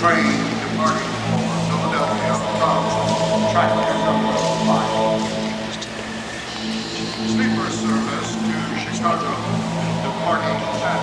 train departing for Philadelphia from Tractor number 5. Sleeper service to Chicago departing at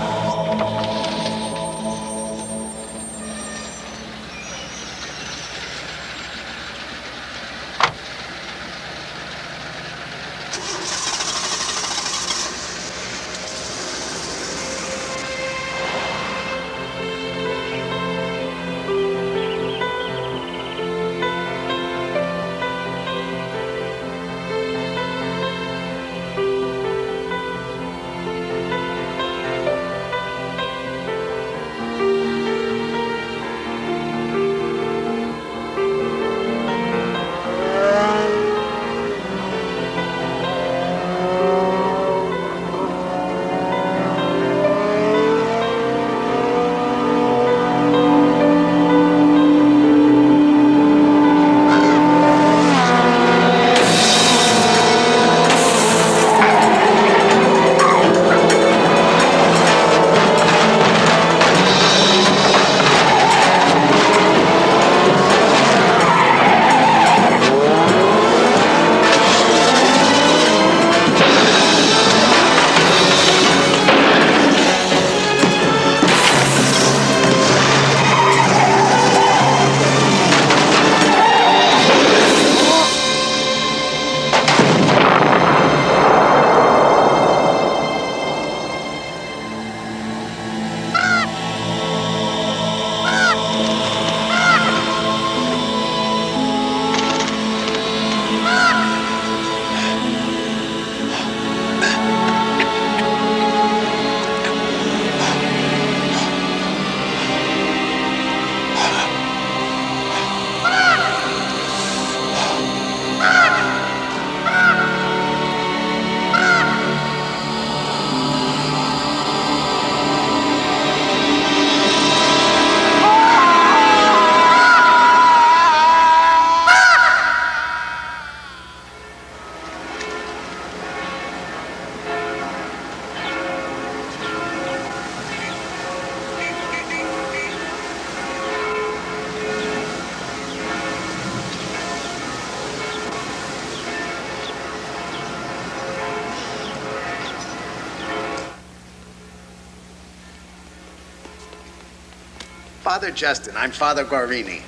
Father Justin, I'm Father Guarini.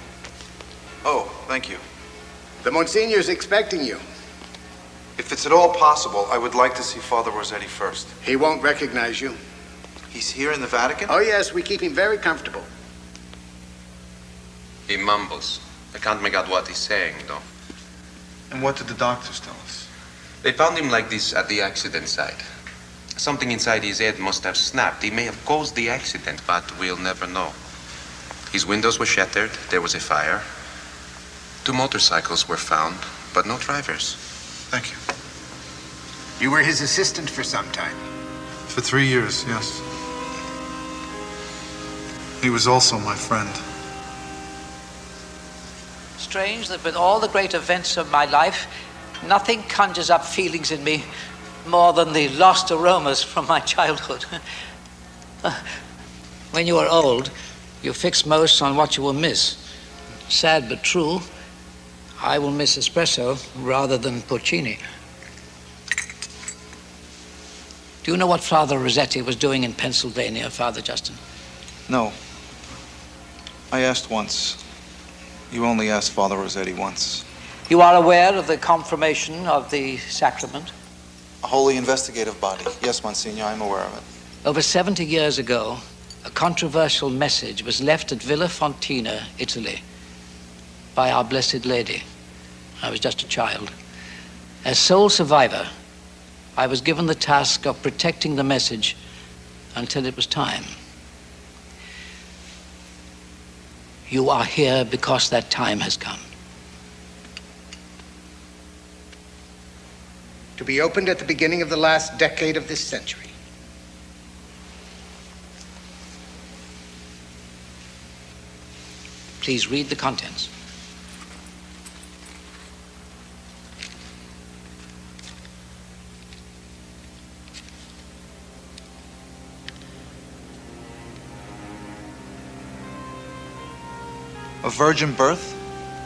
Oh, thank you. The Monsignor's expecting you. If it's at all possible, I would like to see Father Rossetti first. He won't recognize you. He's here in the Vatican? Oh, yes, we keep him very comfortable. He mumbles. I can't make out what he's saying, though. And what did the doctors tell us? They found him like this at the accident site. Something inside his head must have snapped. He may have caused the accident, but we'll never know. His windows were shattered. There was a fire. 2 motorcycles were found, but no drivers. Thank you. You were his assistant for some time. For 3 years, yes. He was also my friend. Strange that with all the great events of my life, nothing conjures up feelings in me more than the lost aromas from my childhood. When you are old, you fix most on what you will miss. Sad but true, I will miss espresso rather than porcini. Do you know what Father Rossetti was doing in Pennsylvania, Father Justin? No. I asked once. You only asked Father Rossetti once. You are aware of the confirmation of the sacrament? A holy investigative body. Yes, Monsignor, I'm aware of it. Over 70 years ago, a controversial message was left at Villa Fontina, Italy, by Our Blessed Lady. I was just a child. As sole survivor, I was given the task of protecting the message until it was time. You are here because that time has come. To be opened at the beginning of the last decade of this century. Please read the contents. A virgin birth?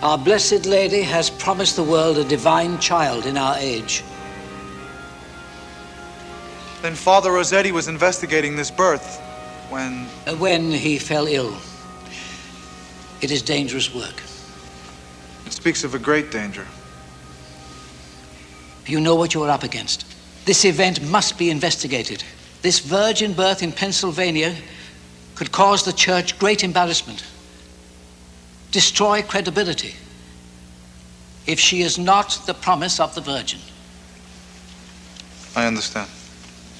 Our Blessed Lady has promised the world a divine child in our age. Then Father Rossetti was investigating this birth when... When he fell ill. It is dangerous work. It speaks of a great danger. You know what you are up against. This event must be investigated. This virgin birth in Pennsylvania could cause the church great embarrassment, destroy credibility, if she is not the promise of the Virgin. I understand.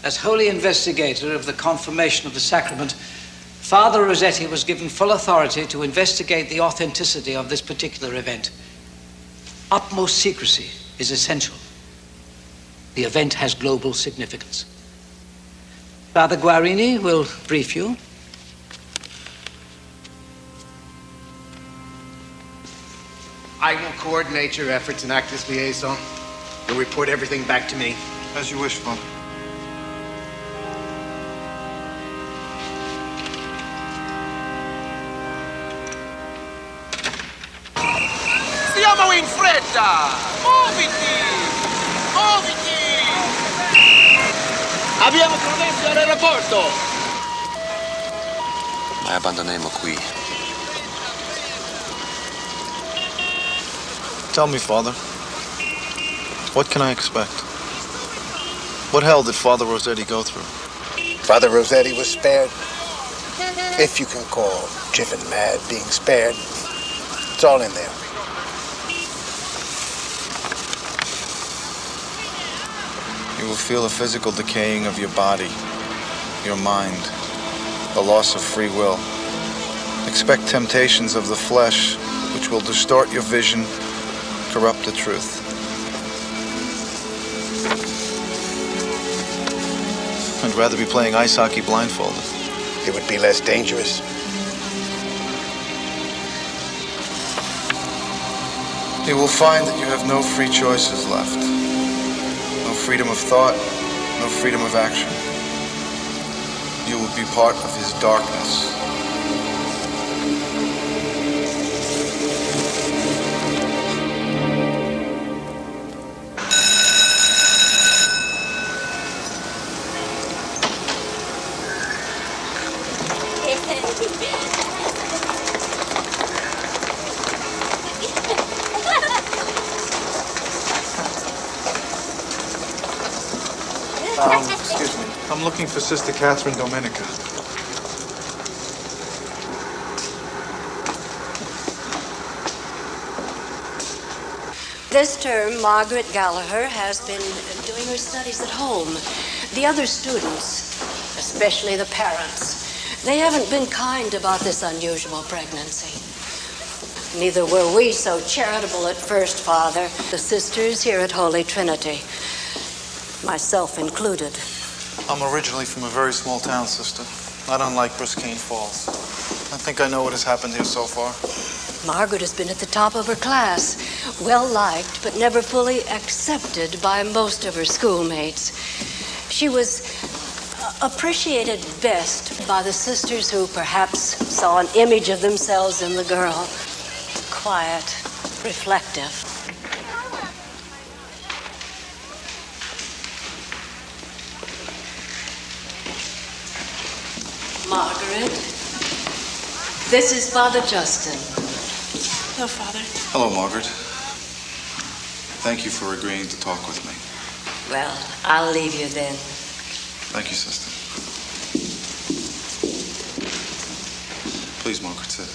As holy investigator of the confirmation of the sacrament, Father Rossetti was given full authority to investigate the authenticity of this particular event. Utmost secrecy is essential. The event has global significance. Father Guarini will brief you. I will coordinate your efforts and act as liaison. You'll report everything back to me. As you wish, Father. Siamo in fretta! Muoviti! Muoviti! Abbiamo problemi all'aeroporto! Ma abbandoniamo qui. Tell me, Father. What can I expect? What hell did Father Rossetti go through? Father Rossetti was spared. If you can call driven mad being spared. It's all in there. You will feel a physical decaying of your body, your mind, the loss of free will. Expect temptations of the flesh, which will distort your vision, corrupt the truth. I'd rather be playing ice hockey blindfolded. It would be less dangerous. You will find that you have no free choices left. No freedom of thought, no freedom of action. You will be part of his darkness. Excuse me. I'm looking for Sister Catherine Domenica. This term, Margaret Gallagher has been doing her studies at home. The other students, especially the parents, they haven't been kind about this unusual pregnancy. Neither were we so charitable at first, Father. The sisters here at Holy Trinity, myself included. I'm originally from a very small town, Sister. Not unlike Briskane Falls. I think I know what has happened here so far. Margaret has been at the top of her class, well-liked, but never fully accepted by most of her schoolmates. She was appreciated best by the sisters who perhaps saw an image of themselves in the girl. Quiet, reflective. Margaret, this is Father Justin. Hello, Father. Hello, Margaret. Thank you for agreeing to talk with me. Well, I'll leave you then. Thank you, Sister. Please, Margaret, sit.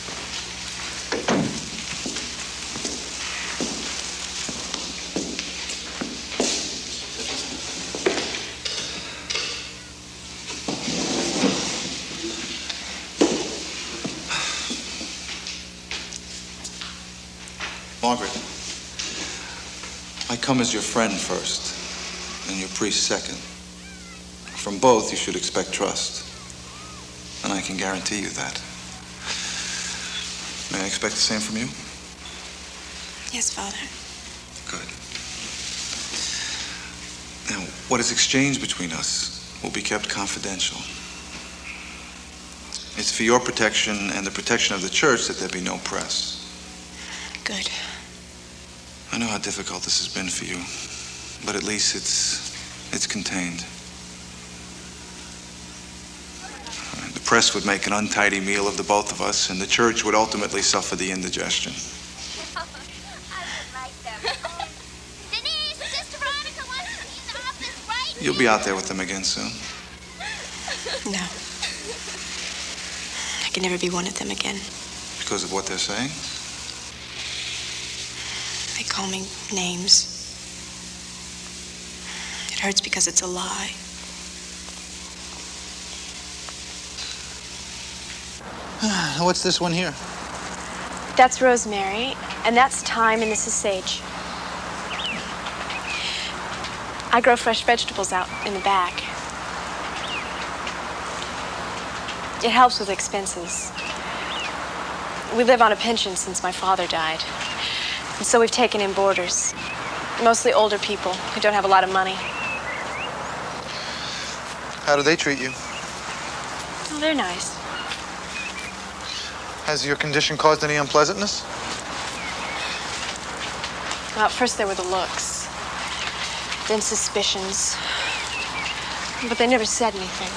Margaret, I come as your friend first, and your priest second. From both, you should expect trust, and I can guarantee you that. May I expect the same from you? Yes, Father. Good. Now, what is exchanged between us will be kept confidential. It's for your protection and the protection of the church that there be no press. Good. I know how difficult this has been for you, but at least it's contained. The press would make an untidy meal of the both of us, and the church would ultimately suffer the indigestion. I would like them. Denise, Sister Veronica wants to be in the office right You'll be out there with them again soon. No. I can never be one of them again. Because of what they're saying? They call me names. It hurts because it's a lie. What's this one here? That's rosemary, and that's thyme, and this is sage. I grow fresh vegetables out in the back. It helps with expenses. We live on a pension since my father died. And so we've taken in boarders. Mostly older people who don't have a lot of money. How do they treat you? Oh, they're nice. Has your condition caused any unpleasantness? Well, at first there were the looks. Then suspicions. But they never said anything.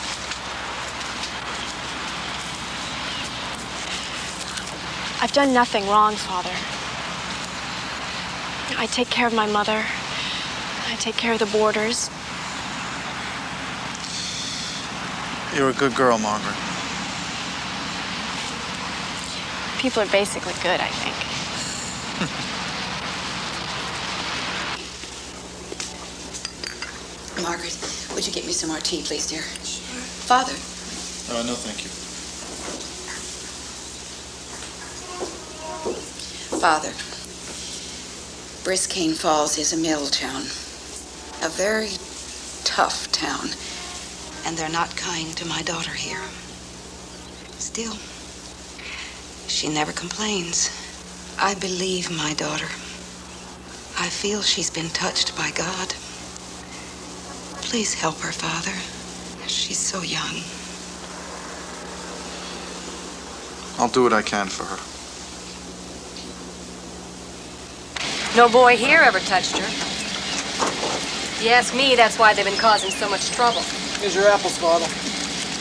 I've done nothing wrong, Father. I take care of my mother. I take care of the boarders. You're a good girl, Margaret. People are basically good, I think. Margaret, would you get me some more tea, please, dear? Father. No, thank you. Father, Briscane Falls is a mill town. A very tough town. And they're not kind to my daughter here. Still, she never complains. I believe my daughter. I feel she's been touched by God. Please help her, Father. She's so young. I'll do what I can for her. No boy here ever touched her. If you ask me, that's why they've been causing so much trouble. Here's your apples, Father.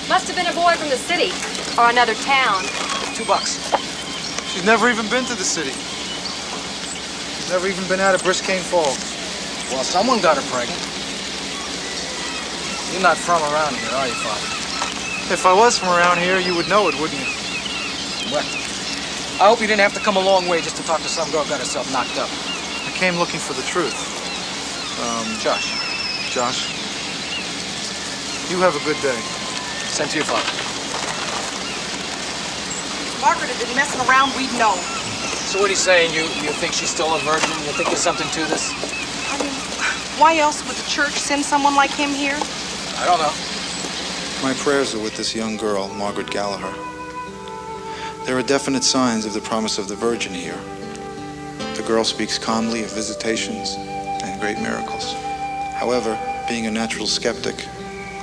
Must have been a boy from the city or another town. $2. She's never even been to the city. She's never even been out of Briscane Falls. Well, someone got her pregnant. You're not from around here, are you, Father? If I was from around here, you would know it, wouldn't you? Well, I hope you didn't have to come a long way just to talk to some girl who got herself knocked up. I came looking for the truth. Josh. Josh, you have a good day. Sent to your father. Margaret had been messing around, we'd know. So what are you saying? You think she's still a virgin? You think there's something to this? I mean, why else would the church send someone like him here? I don't know. My prayers are with this young girl, Margaret Gallagher. There are definite signs of the promise of the Virgin here. The girl speaks calmly of visitations and great miracles. However, being a natural skeptic,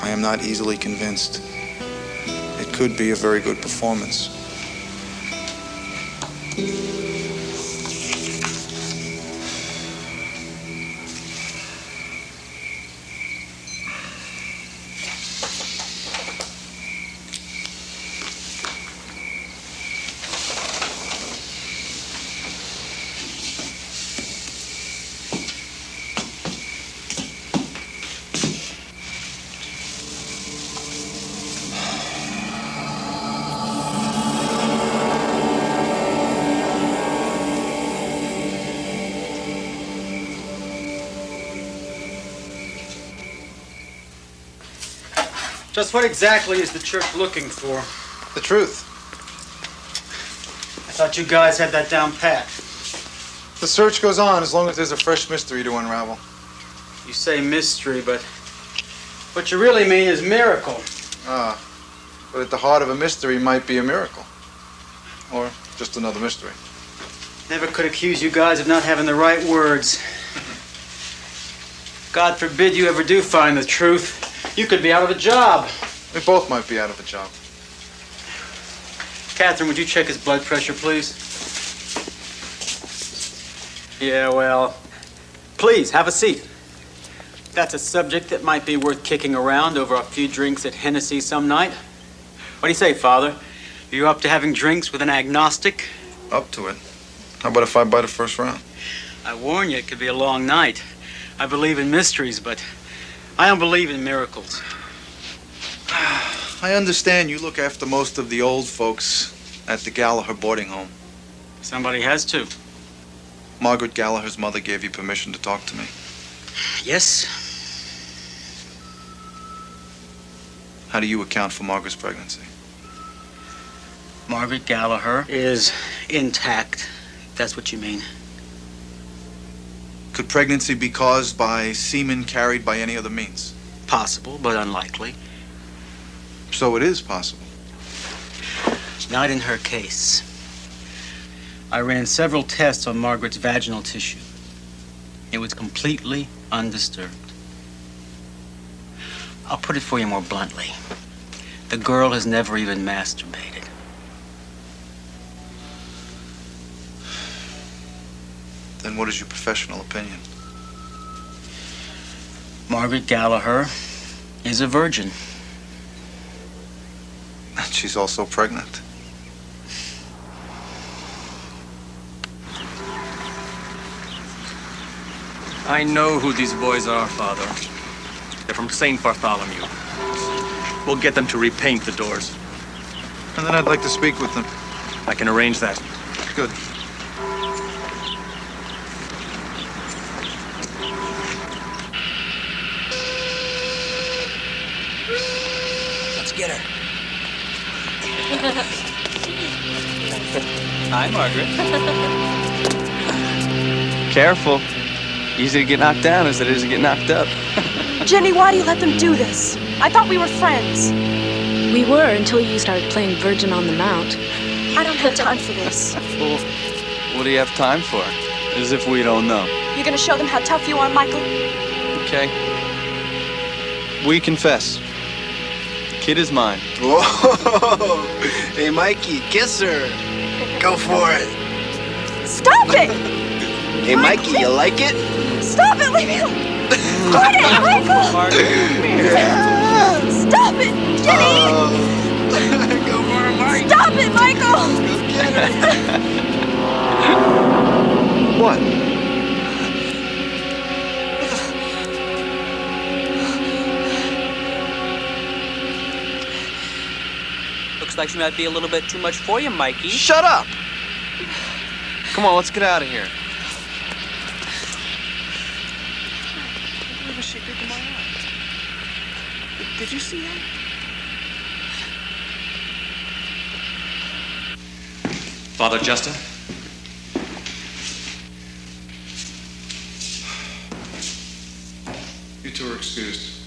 I am not easily convinced. It could be a very good performance. Just what exactly is the church looking for? The truth. I thought you guys had that down pat. The search goes on as long as there's a fresh mystery to unravel. You say mystery, but what you really mean is miracle. Ah, but at the heart of a mystery might be a miracle. Or just another mystery. Never could accuse you guys of not having the right words. God forbid you ever do find the truth. You could be out of a job. We both might be out of a job. Catherine, would you check his blood pressure, please? Yeah, well, please, have a seat. That's a subject that might be worth kicking around over a few drinks at Hennessy some night. What do you say, Father? Are you up to having drinks with an agnostic? Up to it. How about if I buy the first round? I warn you, it could be a long night. I believe in mysteries, but I don't believe in miracles. I understand you look after most of the old folks at the Gallagher boarding home. Somebody has to. Margaret Gallagher's mother gave you permission to talk to me. Yes. How do you account for Margaret's pregnancy? Margaret Gallagher is intact, if that's what you mean. Could pregnancy be caused by semen carried by any other means? Possible, but unlikely. So it is possible. Not in her case. I ran several tests on Margaret's vaginal tissue. It was completely undisturbed. I'll put it for you more bluntly. The girl has never even masturbated. Then what is your professional opinion? Margaret Gallagher is a virgin. And she's also pregnant. I know who these boys are, Father. They're from St. Bartholomew. We'll get them to repaint the doors. And then I'd like to speak with them. I can arrange that. Good. Let's get her. Hi, Margaret. Careful. Easy to get knocked down as it is to get knocked up. Jenny, why do you let them do this? I thought we were friends. We were until you started playing Virgin on the Mount. I don't have time for this. Well, what do you have time for? As if we don't know. You're gonna show them how tough you are, Michael? Okay. We confess. The kid is mine. Whoa! Hey, Mikey, kiss her. Go for it. Stop it! Hey, Mikey, you like it? Stop it! Leave me alone! Quit it, Michael! Stop it! Jenny! Go for it, Mike. Stop it, Michael! Go get her. What? Looks like she might be a little bit too much for you, Mikey. Shut up! Come on, let's get out of here. What was she did to my eye? Did you see that? Father Justin? You two are excused.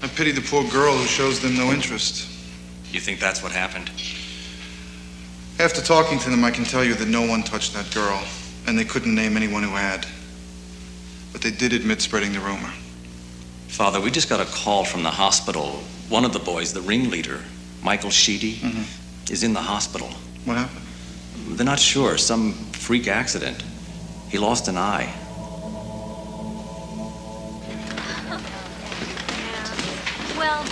I pity the poor girl who shows them no interest. You think that's what happened? After talking to them, I can tell you that no one touched that girl, and they couldn't name anyone who had. But they did admit spreading the rumor. Father, we just got a call from the hospital. One of the boys, the ringleader, Michael Sheedy, is in the hospital. What happened? They're not sure. Some freak accident. He lost an eye. Well,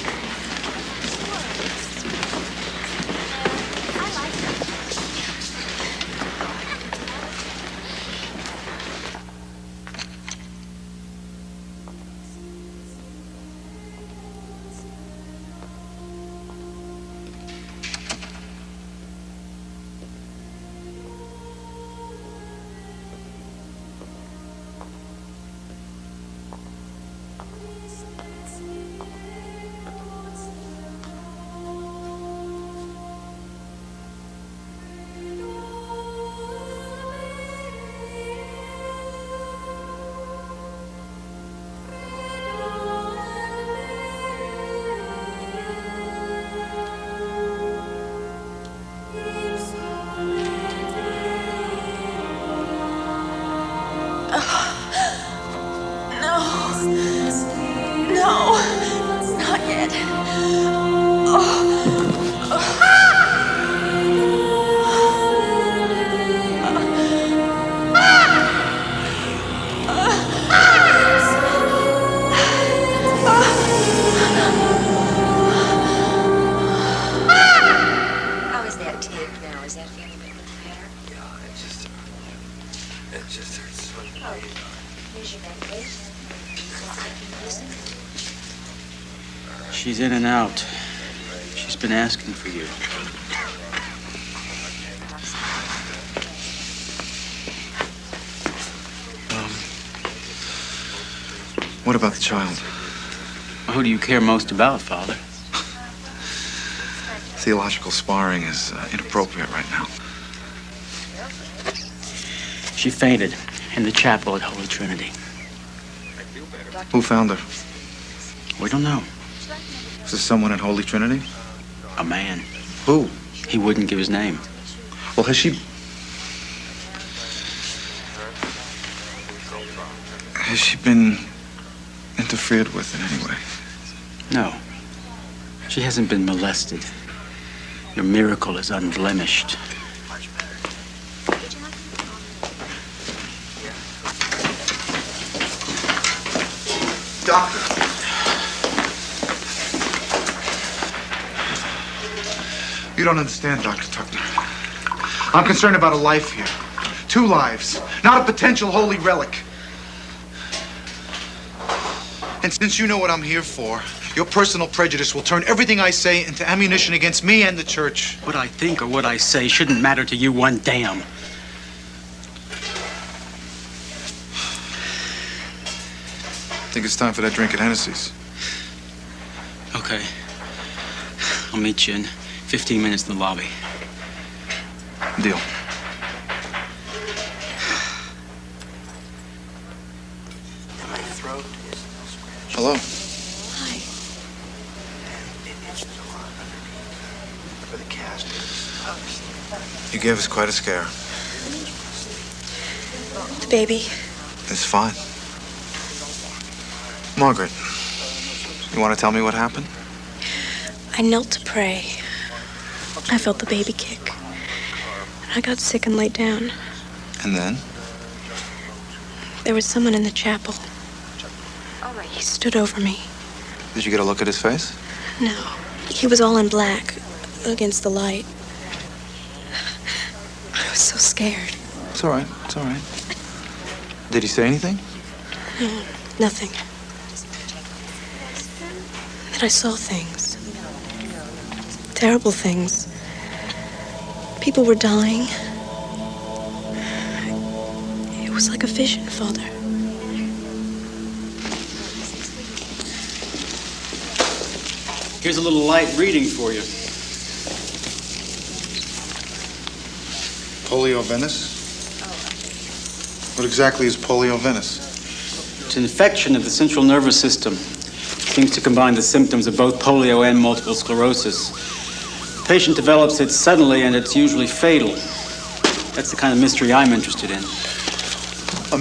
dead. Oh. How is that tape now? Is that feeling a bit better? Yeah, it just hurts so bad. Oh, here's your medication. She's in and out. She's been asking for you. What about the child? Who do you care most about, Father? Theological sparring is inappropriate right now. She fainted in the chapel at Holy Trinity. Who found her? We don't know. Is this someone at Holy Trinity? A man. Who? He wouldn't give his name. Well, has she been interfered with in any way? No. She hasn't been molested. Your miracle is unblemished. Doctor. You don't understand, Dr. Tuckner. I'm concerned about a life here. 2 lives, not a potential holy relic. And since you know what I'm here for, your personal prejudice will turn everything I say into ammunition against me and the church. What I think or what I say shouldn't matter to you one damn. I think it's time for that drink at Hennessy's. Okay. I'll meet you in 15 minutes in the lobby. Deal. Hello. Hi. You gave us quite a scare. The baby. It's fine. Margaret, you want to tell me what happened? I knelt to pray. I felt the baby kick. And I got sick and laid down. And then? There was someone in the chapel. He stood over me. Did you get a look at his face? No. He was all in black against the light. I was so scared. It's all right. It's all right. Did he say anything? No, nothing. Then I saw things. Terrible things. People were dying. It was like a vision, Father. Here's a little light reading for you. Polio venous? What exactly is polio venous? It's an infection of the central nervous system. It seems to combine the symptoms of both polio and multiple sclerosis. The patient develops it suddenly, and it's usually fatal. That's the kind of mystery I'm interested in.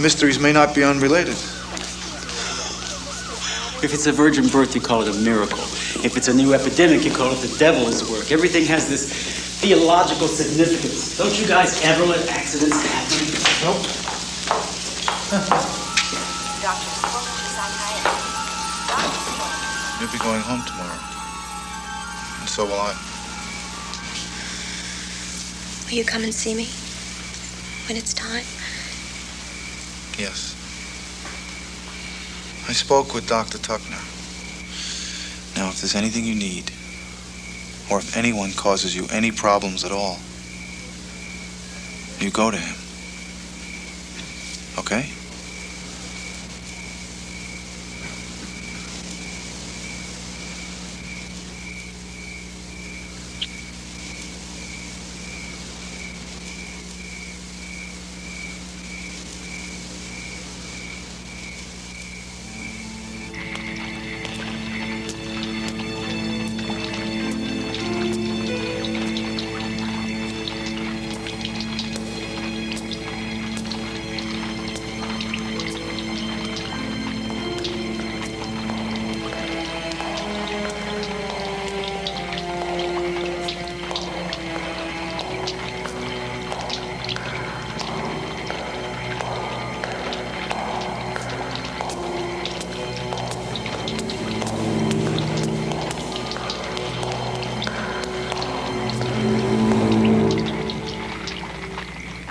Mysteries may not be unrelated. If it's a virgin birth, you call it a miracle. If it's a new epidemic, you call it the devil is at work. Everything has this theological significance. Don't you guys ever let accidents happen? Nope. You'll be going home tomorrow. And so will I. Will you come and see me when it's time? Yes. I spoke with Dr. Tuckner. Now, if there's anything you need, or if anyone causes you any problems at all, you go to him. Okay?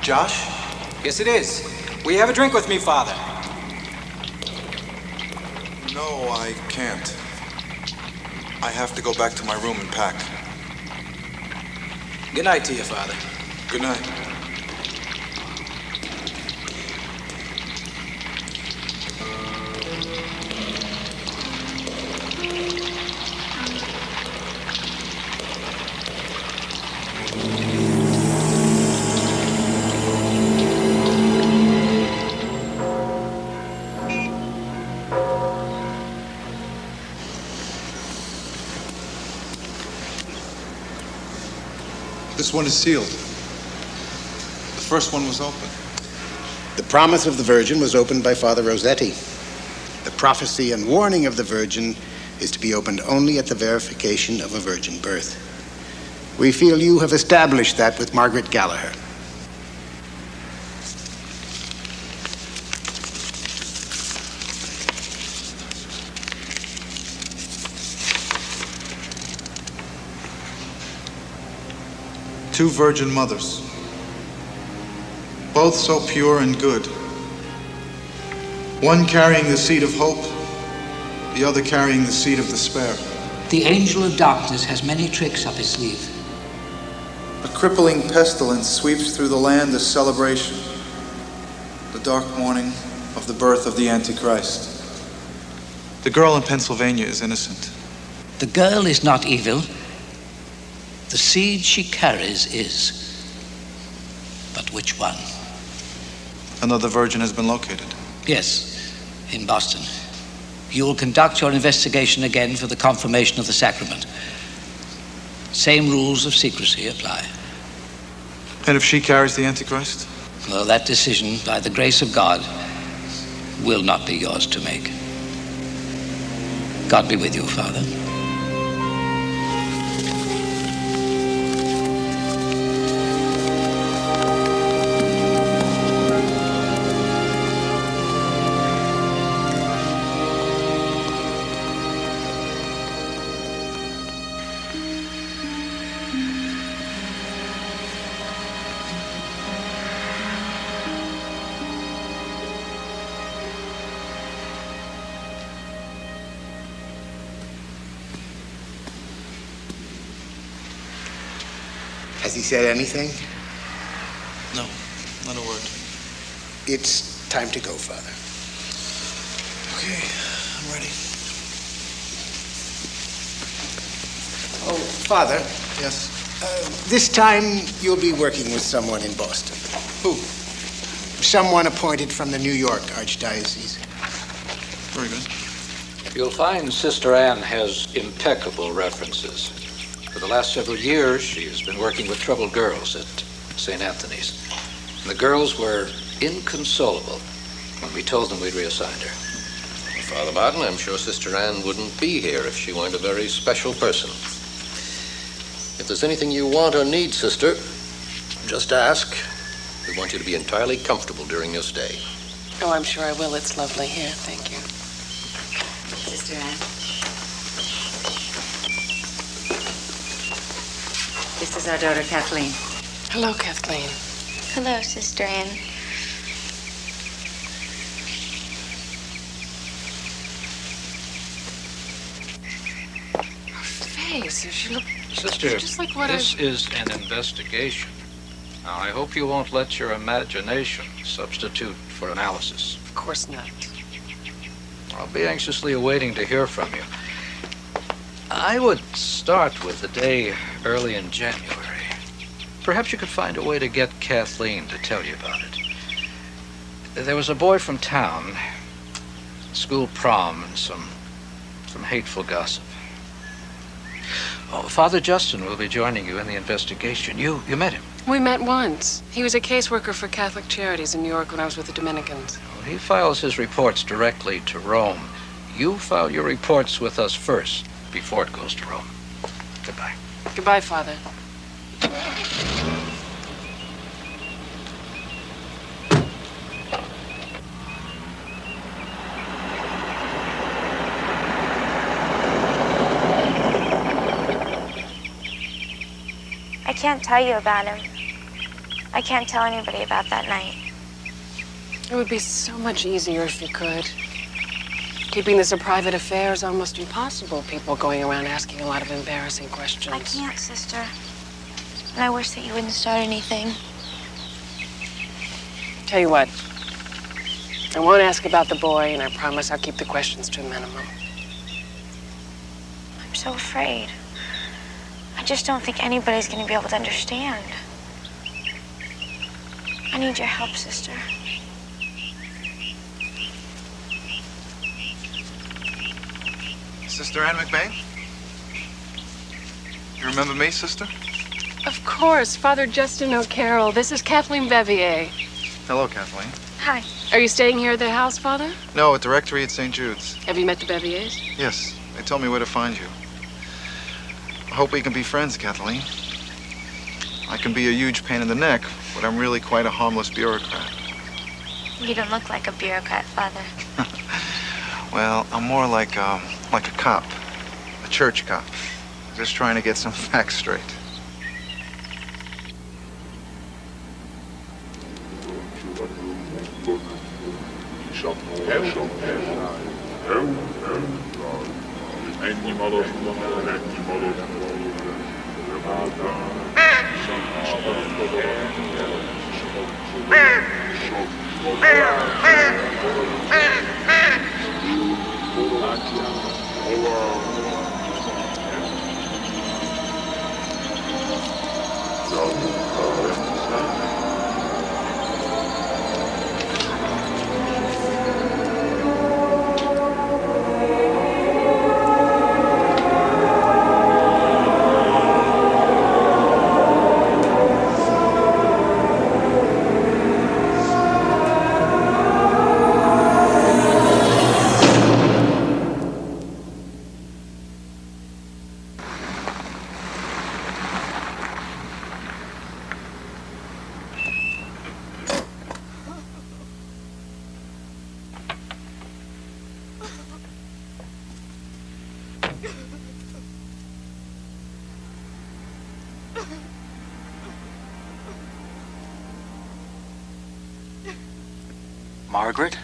Josh? Yes, it is. Will you have a drink with me, Father? No, I can't. I have to go back to my room and pack. Good night to you, Father. Good night. This one is sealed. The first one was open. The promise of the Virgin was opened by Father Rossetti. The prophecy and warning of the Virgin is to be opened only at the verification of a virgin birth. We feel you have established that with Margaret Gallagher. Two virgin mothers, both so pure and good. One carrying the seed of hope, the other carrying the seed of despair. The angel of darkness has many tricks up his sleeve. A crippling pestilence sweeps through the land as celebration, the dark morning of the birth of the Antichrist. The girl in Pennsylvania is innocent. The girl is not evil. The seed she carries is. But which one? Another virgin has been located. Yes, in Boston. You will conduct your investigation again for the confirmation of the sacrament. Same rules of secrecy apply. And if she carries the Antichrist? Well, that decision, by the grace of God, will not be yours to make. God be with you, Father. Has he said anything? No, not a word. It's time to go, Father. Okay, I'm ready. Oh, Father. Yes? This time you'll be working with someone in Boston. Who? Someone appointed from the New York Archdiocese. Very good. You'll find Sister Anne has impeccable references. For the last several years, she has been working with troubled girls at St. Anthony's. And the girls were inconsolable when we told them we'd reassigned her. Father Martin, I'm sure Sister Anne wouldn't be here if she weren't a very special person. If there's anything you want or need, Sister, just ask. We want you to be entirely comfortable during your stay. Oh, I'm sure I will. It's lovely here. Thank you. Sister Anne. This is our daughter, Kathleen. Hello, Kathleen. Hello, Sister Anne. Face, she looked Sister, just like what this is an investigation. Now, I hope you won't let your imagination substitute for analysis. Of course not. I'll be anxiously awaiting to hear from you. I would start with the day early in January. Perhaps you could find a way to get Kathleen to tell you about it. There was a boy from town, school prom, and some hateful gossip. Oh, Father Justin will be joining you in the investigation. You met him. We met once. He was a caseworker for Catholic Charities in New York when I was with the Dominicans. Well, he files his reports directly to Rome. You file your reports with us first, before it goes to Rome. Goodbye. Goodbye, Father. I can't tell you about him. I can't tell anybody about that night. It would be so much easier if you could. Keeping this a private affair is almost impossible. People going around asking a lot of embarrassing questions. I can't, sister. And I wish that you wouldn't start anything. Tell you what. I won't ask about the boy, and I promise I'll keep the questions to a minimum. I'm so afraid. I just don't think anybody's going to be able to understand. I need your help, sister. Sister Anne McBain? You remember me, sister? Of course, Father Justin O'Carroll. This is Kathleen Bevier. Hello, Kathleen. Hi. Are you staying here at their house, Father? No, at the rectory at St. Jude's. Have you met the Beviers? Yes, they told me where to find you. I hope we can be friends, Kathleen. I can be a huge pain in the neck, but I'm really quite a harmless bureaucrat. You don't look like a bureaucrat, Father. Well, I'm more like a cop, a church cop, just trying to get some facts straight. Margaret?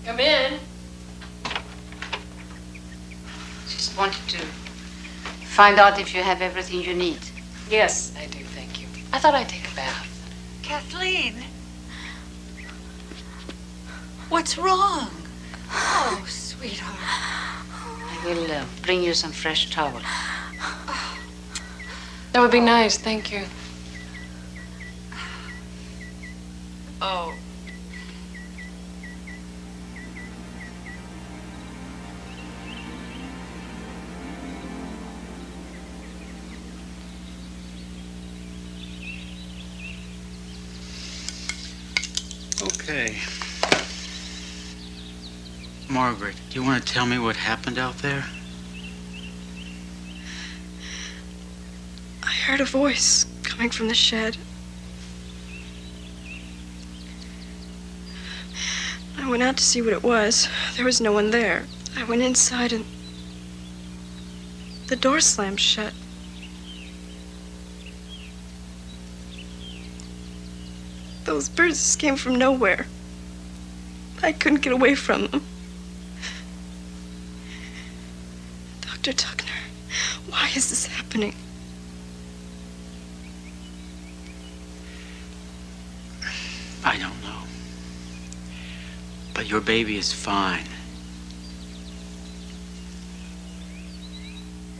Come in. Just wanted to find out if you have everything you need. Yes, I do, thank you. I thought I'd take a bath. Kathleen. What's wrong? Oh, sweetheart. I will bring you some fresh towel. That would be nice, thank you. Oh. Okay. Margaret, do you want to tell me what happened out there? I heard a voice coming from the shed. I went out to see what it was. There was no one there. I went inside and the door slammed shut. Those birds just came from nowhere. I couldn't get away from them. Dr. Tuckner, why is this happening? I don't know. But your baby is fine.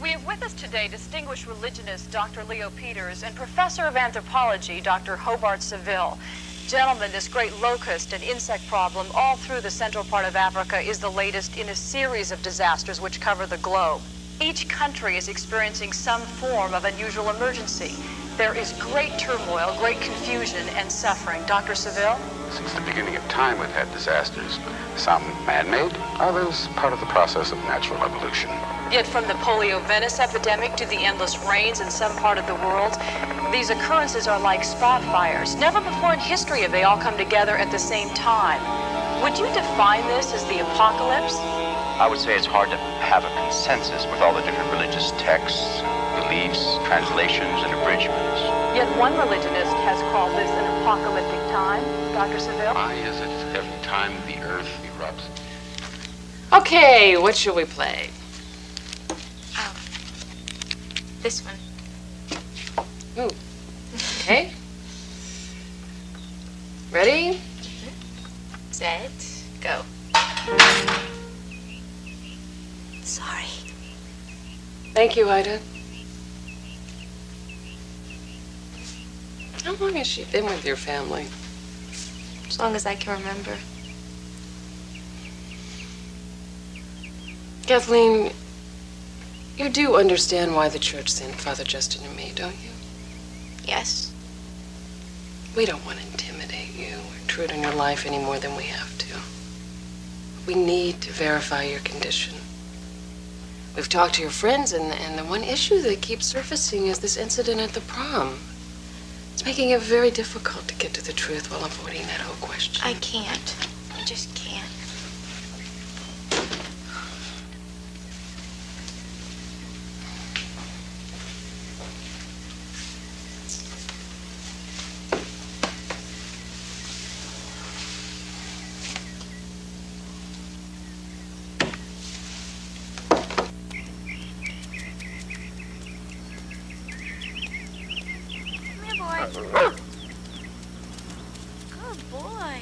We have with us today distinguished religionist Dr. Leo Peters and professor of anthropology Dr. Hobart Seville. Gentlemen, this great locust and insect problem all through the central part of Africa is the latest in a series of disasters which cover the globe. Each country is experiencing some form of unusual emergency. There is great turmoil, great confusion, and suffering. Dr. Seville? Since the beginning of time, we've had disasters. Some man-made, others part of the process of natural evolution. Yet from the polio-venous epidemic to the endless rains in some part of the world, these occurrences are like spot fires. Never before in history have they all come together at the same time. Would you define this as the apocalypse? I would say it's hard to have a consensus with all the different religious texts, beliefs, translations, and abridgments. Yet one religionist has called this an apocalyptic time. Dr. Seville? Why is it every time the earth erupts? Okay, what shall we play? This one. Ooh. Okay. Ready? Set, go. Sorry. Thank you, Ida. How long has she been with your family? As long as I can remember. Kathleen, you do understand why the church sent Father Justin and me, don't you? Yes. We don't want to intimidate you or intrude on your life any more than we have to. We need to verify your condition. We've talked to your friends, and the one issue that keeps surfacing is this incident at the prom. It's making it very difficult to get to the truth while avoiding that whole question. I can't. I just can't. Good boy.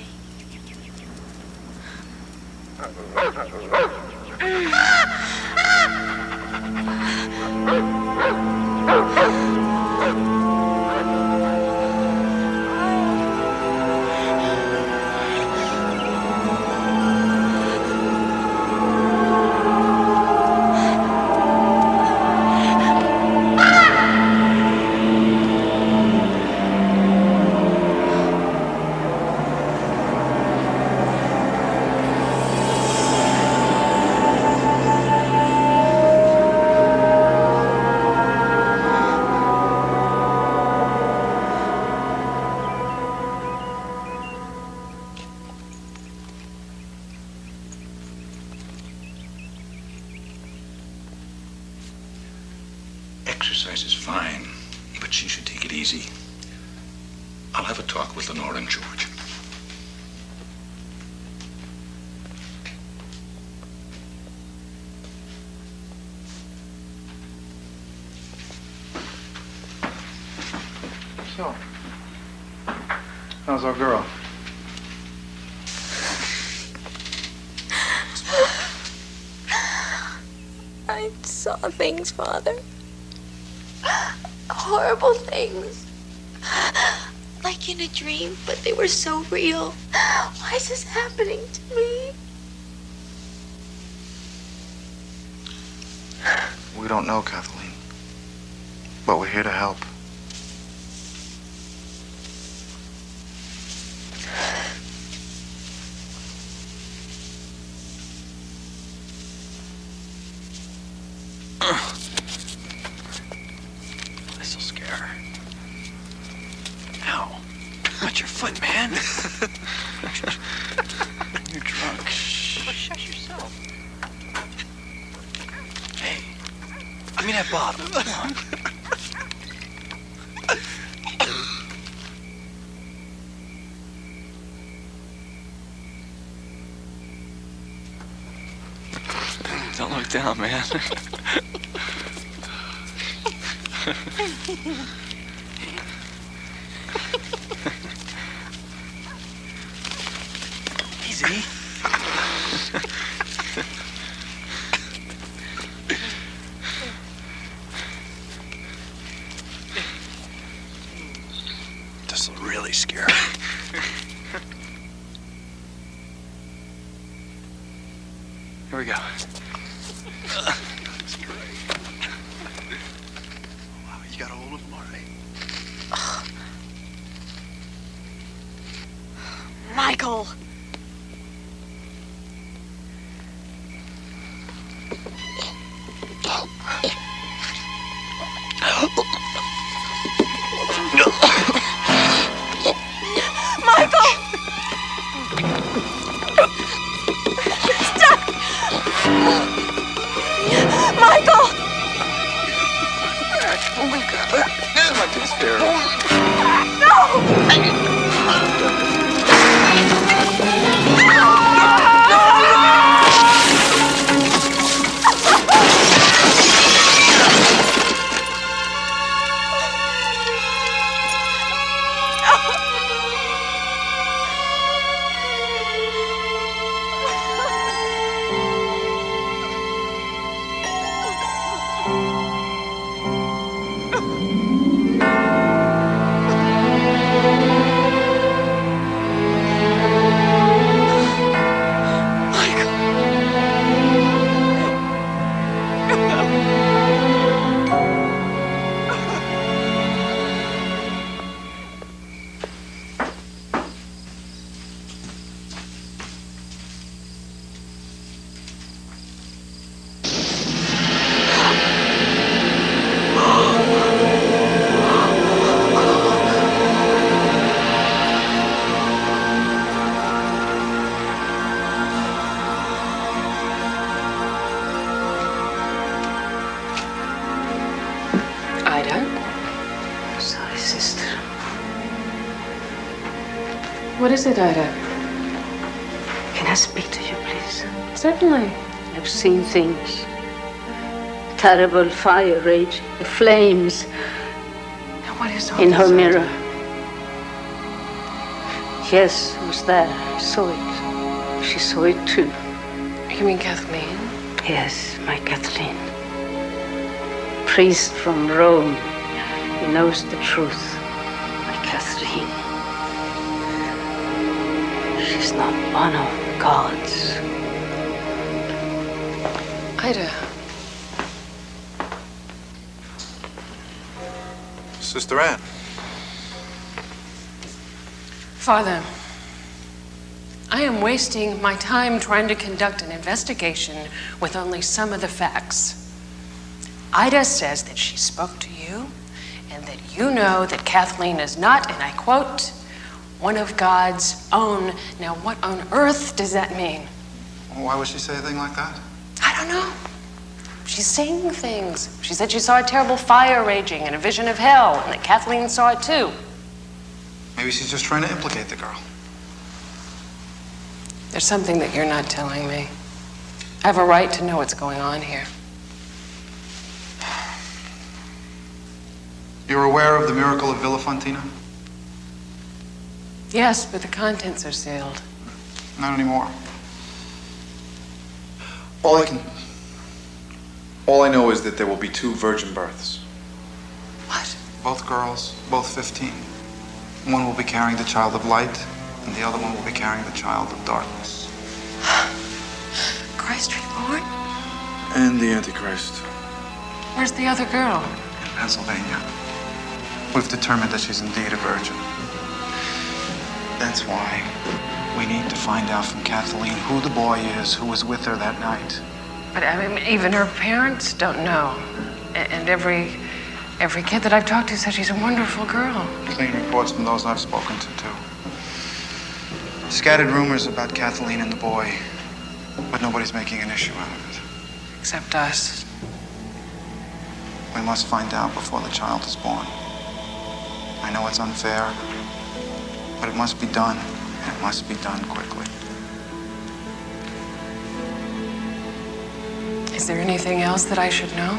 Exercise is fine, but she should take it easy. I'll have a talk with Lenore and George. So, how's our girl? I saw things, Father. Horrible things. Like in a dream, but they were so real. Why is this happening to me? We don't know, Kathleen. But we're here to help. Watch your foot, man. You're drunk. Well, shush yourself. Hey, give me that bottle. Come on. Don't look down, man. Easy. This'll really scare her. Here we go. That's great. Wow, you got a hold of him, all right? Michael! Michael! Stop! Michael! Oh my God. This might be scary. No! What is it, Ida? Can I speak to you, please? Certainly. I've seen things. Terrible fire raging, the flames What is all in this, her Ida? mirror. Yes, I was there. I saw it. She saw it too. You mean Kathleen? Yes, my Kathleen. Priest from Rome. He knows the truth. My Kathleen. She's not one of God's. Ida. Sister Anne. Father, I am wasting my time trying to conduct an investigation with only some of the facts. Ida says that she spoke to you and that you know that Kathleen is not, and I quote, one of God's own. Now, what on earth does that mean? Why would she say a thing like that? I don't know. She's saying things. She said she saw a terrible fire raging and a vision of hell, and that Kathleen saw it too. Maybe she's just trying to implicate the girl. There's something that you're not telling me. I have a right to know what's going on here. You're aware of the miracle of Villa Fontina? Yes, but the contents are sealed. Not anymore. All I know is that there will be 2 virgin births. What? Both girls, both 15. One will be carrying the child of light, and the other one will be carrying the child of darkness. Christ reborn? And the Antichrist. Where's the other girl? In Pennsylvania. We've determined that she's indeed a virgin. That's why we need to find out from Kathleen who the boy is who was with her that night. But I mean, even her parents don't know. And every Every kid that I've talked to says she's a wonderful girl. Clean reports from those I've spoken to, too. Scattered rumors about Kathleen and the boy, but nobody's making an issue out of it. Except us. We must find out before the child is born. I know it's unfair, but it must be done, and it must be done quickly. Is there anything else that I should know?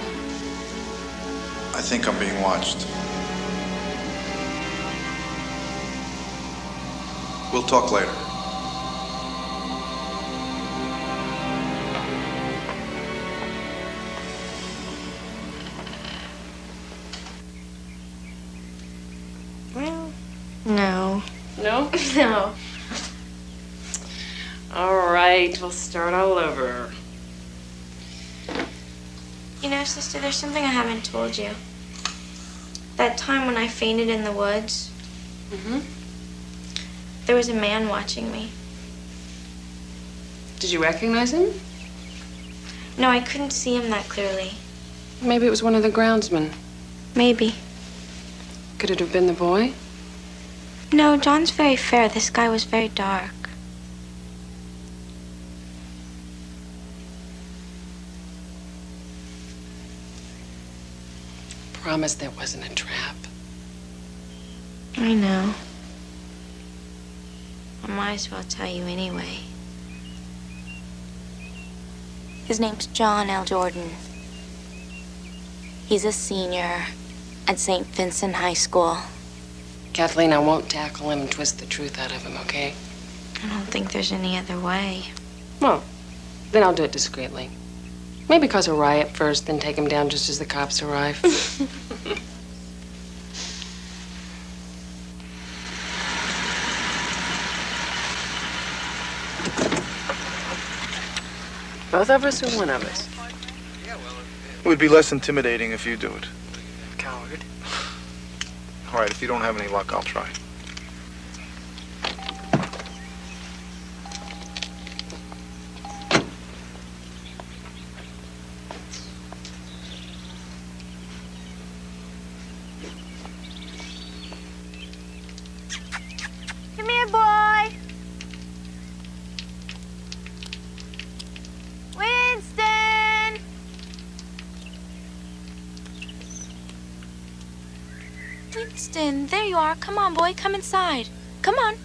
I think I'm being watched. We'll talk later. Well, no. No? No. All right, we'll start all over. You know, sister, there's something I haven't told you. That time when I fainted in the woods, there was a man watching me. Did you recognize him? No, I couldn't see him that clearly. Maybe it was one of the groundsmen. Maybe. Could it have been the boy? No, John's very fair. This guy was very dark. Promise that wasn't a trap. I know. I might as well tell you anyway. His name's John L. Jordan. He's a senior at St. Vincent High School. Kathleen, I won't tackle him and twist the truth out of him, okay? I don't think there's any other way. Well, then I'll do it discreetly. Maybe cause a riot first, then take him down just as the cops arrive. Both of us or one of us? It would be less intimidating if you do it. Coward. All right, if you don't have any luck, I'll try. Come here, boy. Winston! Winston, there you are. Come on, boy. Come inside. Come on.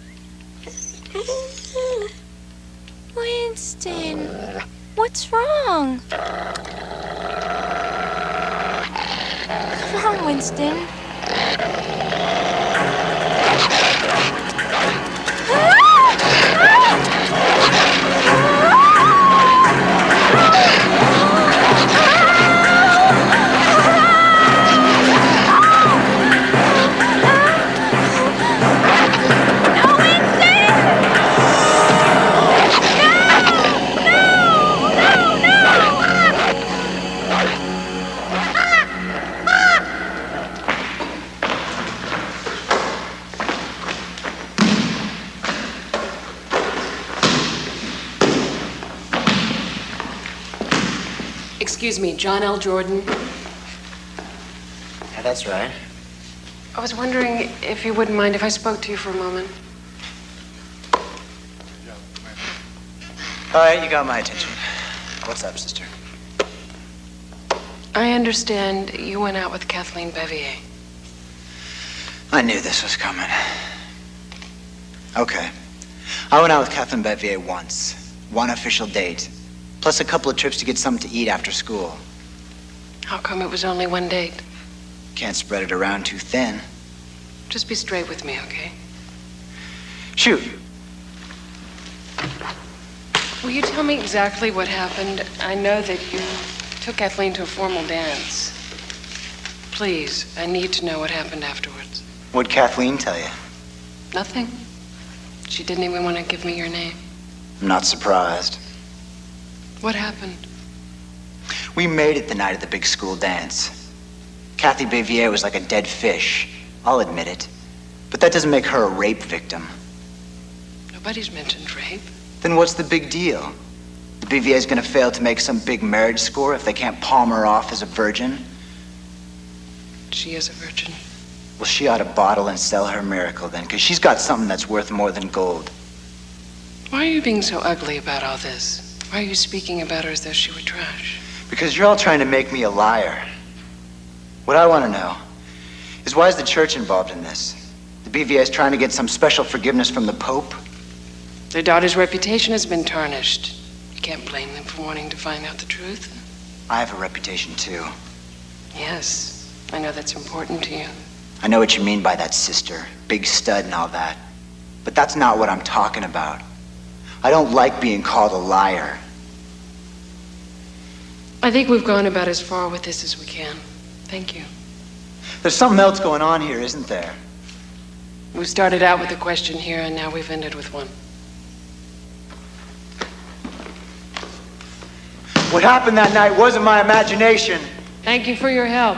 Winston, what's wrong? Come on, Winston. Excuse me, John L. Jordan. Yeah, that's right. I was wondering if you wouldn't mind if I spoke to you for a moment. All right, you got my attention. What's up, sister? I understand you went out with Kathleen Bevier. I knew this was coming. Okay. I went out with Kathleen Bevier once. One official date. Plus a couple of trips to get something to eat after school. How come it was only one date? Can't spread it around too thin. Just be straight with me, okay? Shoot. Will you tell me exactly what happened? I know that you took Kathleen to a formal dance. Please, I need to know what happened afterwards. What'd Kathleen tell you? Nothing. She didn't even want to give me your name. I'm not surprised. What happened? We made it the night of the big school dance. Kathy Bevier was like a dead fish. I'll admit it. But that doesn't make her a rape victim. Nobody's mentioned rape. Then what's the big deal? The Bevier's gonna fail to make some big marriage score if they can't palm her off as a virgin? she is a virgin. Well, she ought to bottle and sell her miracle then, because she's got something that's worth more than gold. Why are you being so ugly about all this? Why are you speaking about her as though she were trash? Because you're all trying to make me a liar. What I want to know is, why is the church involved in this? The BVA is trying to get some special forgiveness from the Pope? Their daughter's reputation has been tarnished. You can't blame them for wanting to find out the truth. I have a reputation too. Yes, I know that's important to you. I know what you mean by that, sister. Big stud and all that. But that's not what I'm talking about. I don't like being called a liar. I think we've gone about as far with this as we can. Thank you. There's something else going on here, isn't there? We started out with a question here, and now we've ended with one. What happened that night wasn't my imagination. Thank you for your help.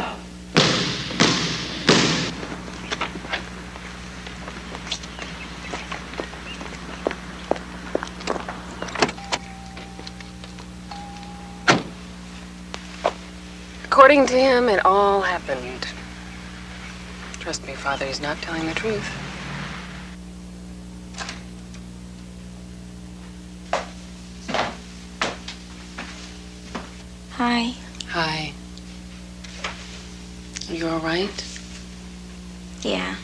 According to him, it all happened. Trust me, Father, he's not telling the truth. Hi. Hi. Are you all right? Yeah.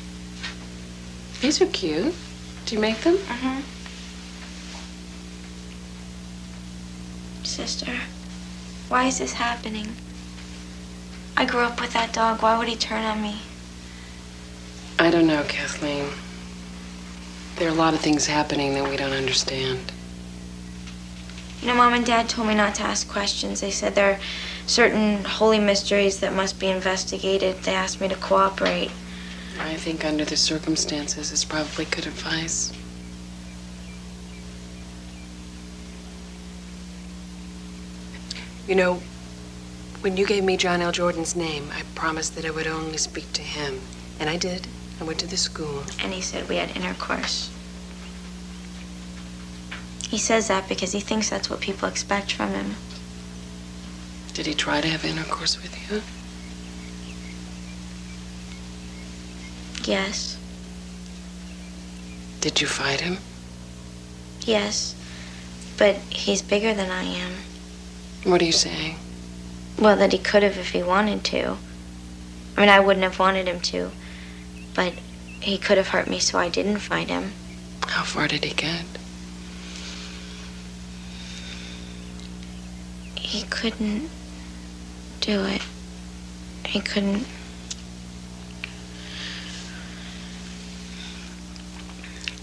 These are cute. Do you make them? Mm-hmm. Sister, why is this happening? I grew up with that dog. Why would he turn on me? I don't know, Kathleen. There are a lot of things happening that we don't understand. You know, Mom and Dad told me not to ask questions. They said there are certain holy mysteries that must be investigated. They asked me to cooperate. I think under the circumstances, it's probably good advice. You know, when you gave me John L. Jordan's name, I promised that I would only speak to him. And I did. I went to the school. And he said we had intercourse. He says that because he thinks that's what people expect from him. Did he try to have intercourse with you? Yes. Did you fight him? Yes. But he's bigger than I am. What are you saying? Well, that he could have if he wanted to. I mean, I wouldn't have wanted him to. But he could have hurt me, so I didn't fight him. How far did he get? He couldn't do it. He couldn't.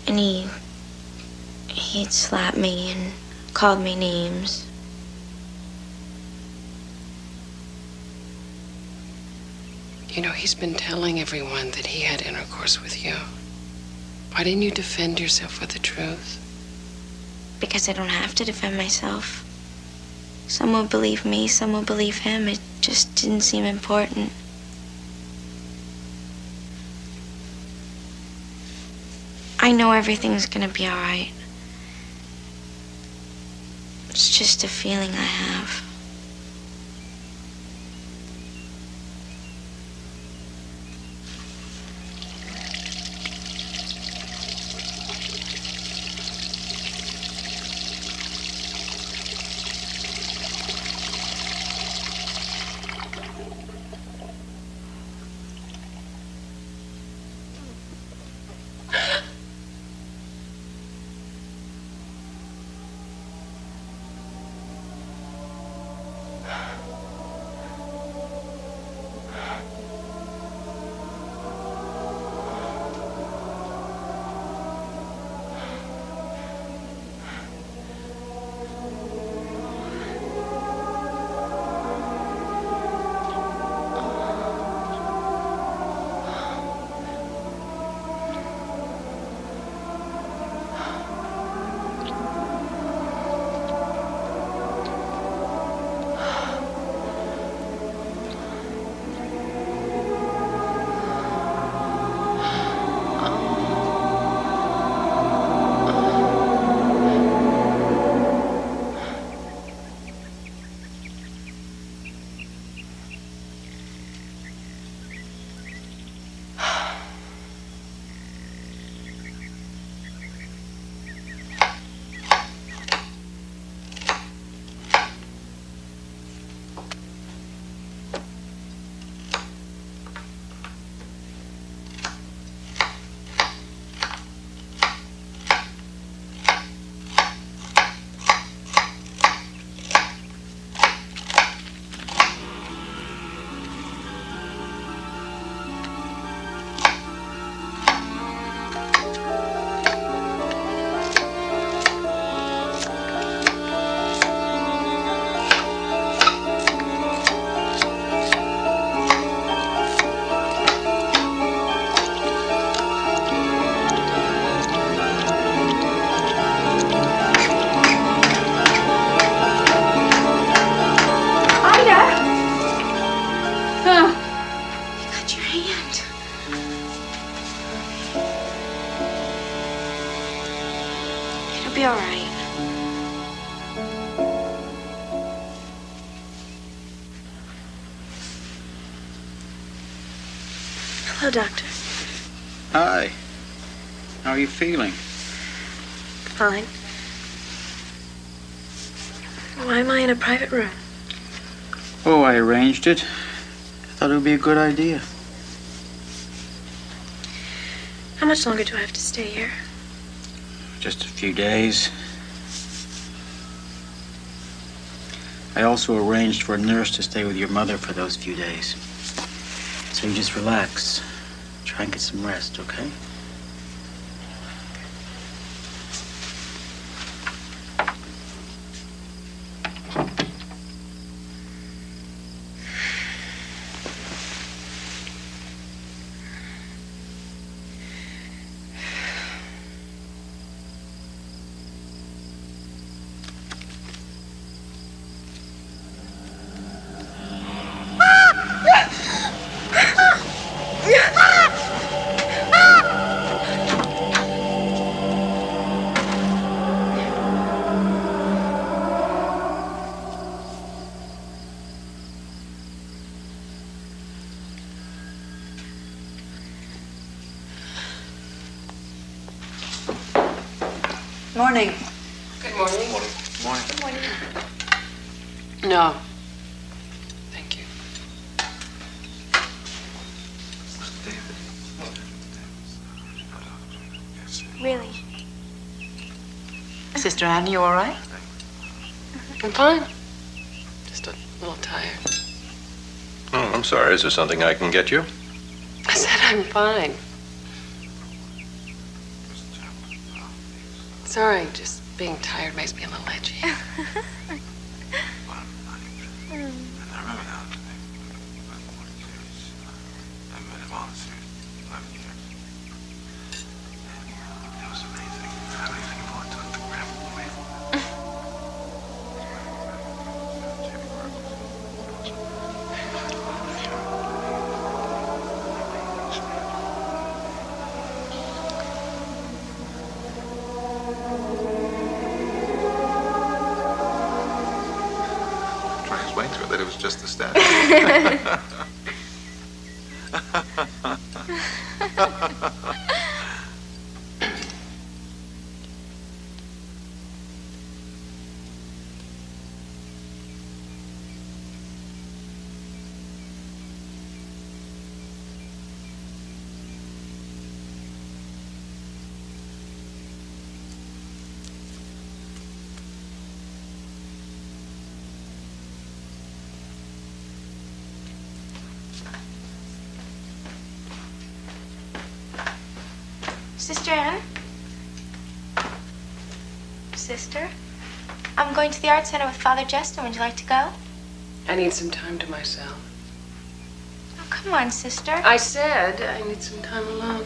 And he'd slap me and called me names. You know, he's been telling everyone that he had intercourse with you. Why didn't you defend yourself with the truth? Because I don't have to defend myself. Some will believe me, some will believe him. It just didn't seem important. I know everything's gonna be all right. It's just a feeling I have. Hello, Doctor. Hi. How are you feeling? Fine. Why am I in a private room? Oh, I arranged it. I thought it would be a good idea. How much longer do I have to stay here? Just a few days. I also arranged for a nurse to stay with your mother for those few days. So you just relax. Try and get some rest, okay? Morning. Good morning. Morning. Good morning. No. Thank you. Really? Sister Anne, you all right? I'm fine. Just a little tired. Oh, I'm sorry. Is there something I can get you? I said I'm fine. Sorry, just being tired makes me a little edgy. Explain to her that it was just the statue. Sister Anne? Sister? I'm going to the art center with Father Justin. Would you like to go? I need some time to myself. Oh, come on, sister. I said I need some time alone.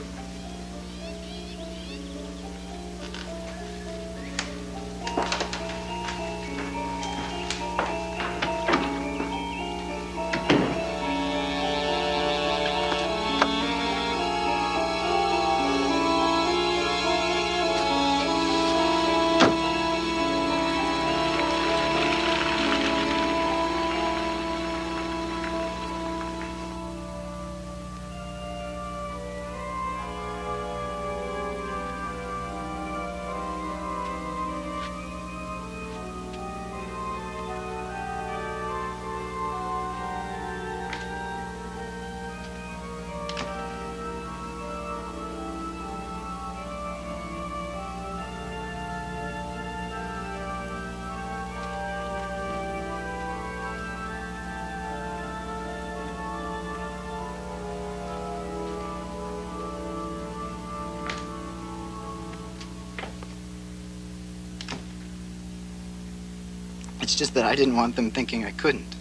It's just that I didn't want them thinking I couldn't.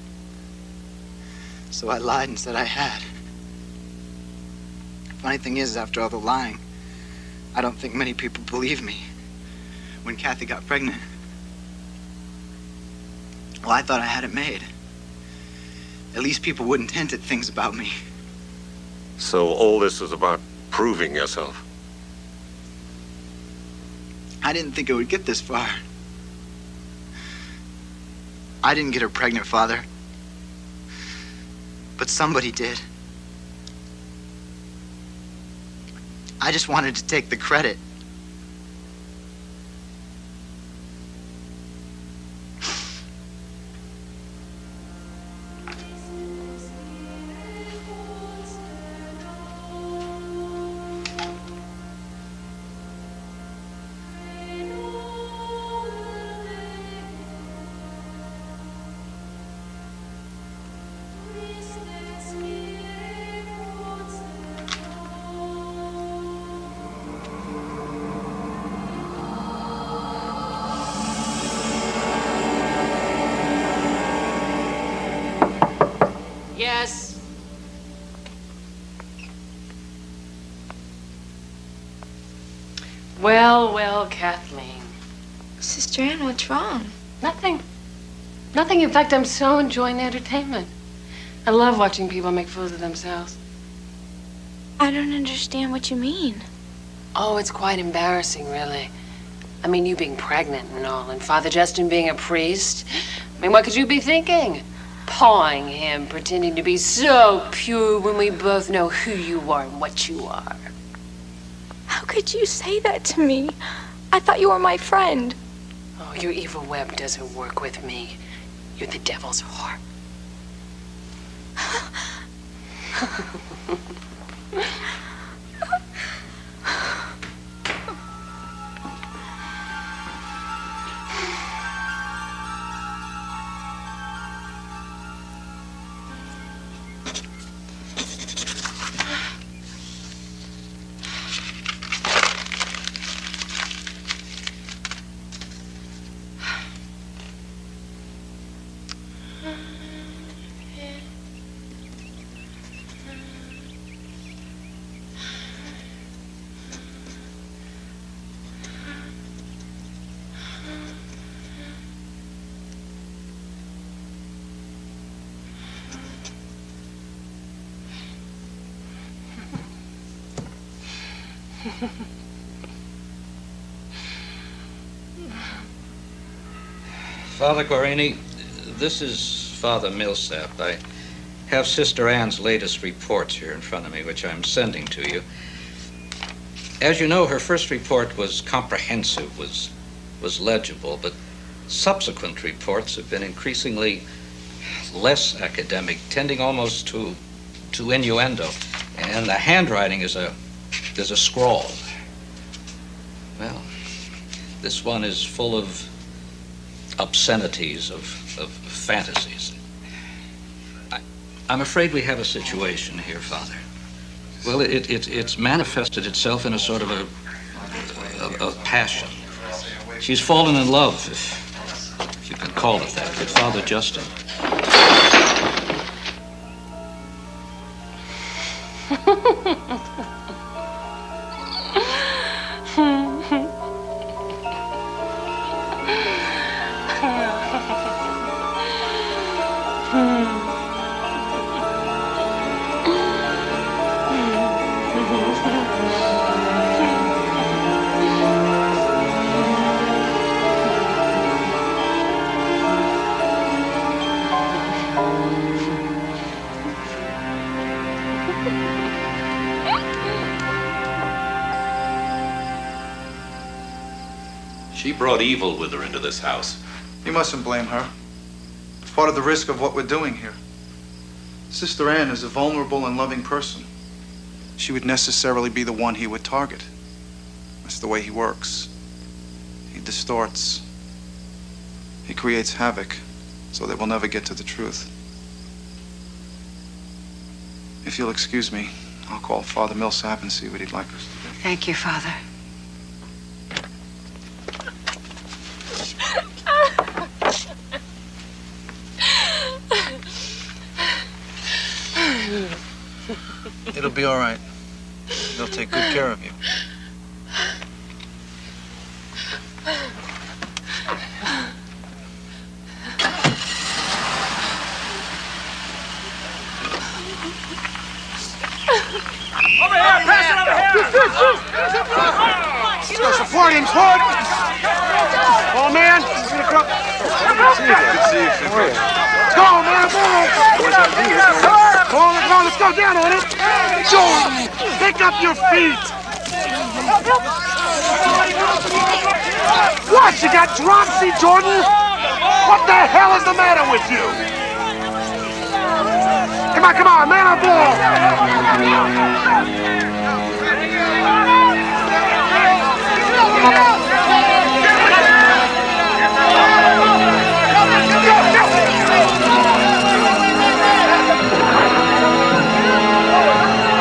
So I lied and said I had. Funny thing is, after all the lying, I don't think many people believe me. When Kathy got pregnant, well, I thought I had it made. At least people wouldn't hint at things about me. So all this is about proving yourself? I didn't think it would get this far. I didn't get her pregnant, Father. But somebody did. I just wanted to take the credit. Yes. Well, Kathleen. Sister Ann, what's wrong? Nothing. Nothing. In fact, I'm so enjoying the entertainment. I love watching people make fools of themselves. I don't understand what you mean. Oh, it's quite embarrassing, really. I mean, you being pregnant and all, and Father Justin being a priest. I mean, what could you be thinking? Pawing him, pretending to be so pure when we both know who you are and what you are. How could you say that to me? I thought you were my friend. Oh, your evil web doesn't work with me. You're the devil's whore. Father Guarini, this is Father Millsap. I have Sister Ann's latest reports here in front of me, which I'm sending to you. As you know, her first report was comprehensive, was legible, but subsequent reports have been increasingly less academic, tending almost to innuendo, and the handwriting is a scrawl. Well, this one is full of obscenities, of fantasies. I'm afraid we have a situation here, Father. Well, it's manifested itself in a sort of a passion. She's fallen in love, if you can call it that, with Father Justin. She brought evil with her into this house. You mustn't blame her. It's part of the risk of what we're doing here. Sister Ann is a vulnerable and loving person. She would necessarily be the one he would target. That's the way he works. He distorts. He creates havoc, so they will never get to the truth. If you'll excuse me, I'll call Father Millsap and see what he'd like us to do. Thank you, Father. It'll be all right. They'll take good care of you. Over here! Pass it over here! Let's go support him, Hood! Oh, man. Good to see you. Let's go, man. Come on, let's go down on it. Jordan, pick up your feet. What, you got dropsy, Jordan? What the hell is the matter with you? Come on, man on ball!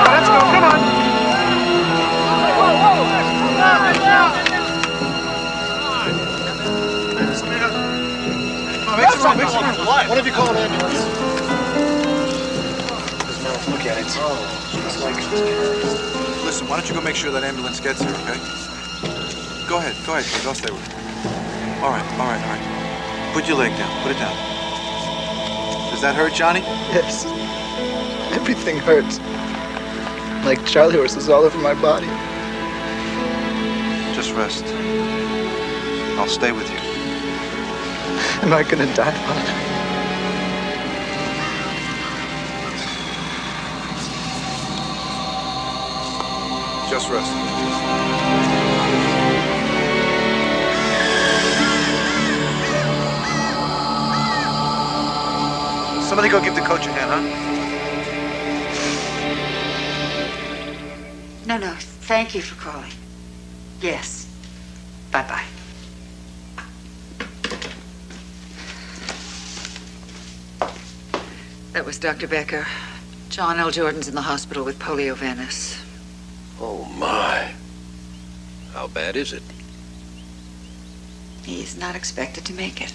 Let's go, come on! What have you called an ambulance? Look at it. Listen, why don't you go make sure that ambulance gets here, okay? Go ahead, kid. I'll stay with you. All right. Put your leg down. Put it down. Does that hurt, Johnny? Yes. Everything hurts. Like Charlie horses all over my body. Just rest. I'll stay with you. Am I gonna die, Father? Just rest. Somebody go give the coach a hand, huh? No, thank you for calling. Yes. Bye-bye. That was Dr. Becker. John L. Jordan's in the hospital with poliovanus. Oh, my. How bad is it? He's not expected to make it.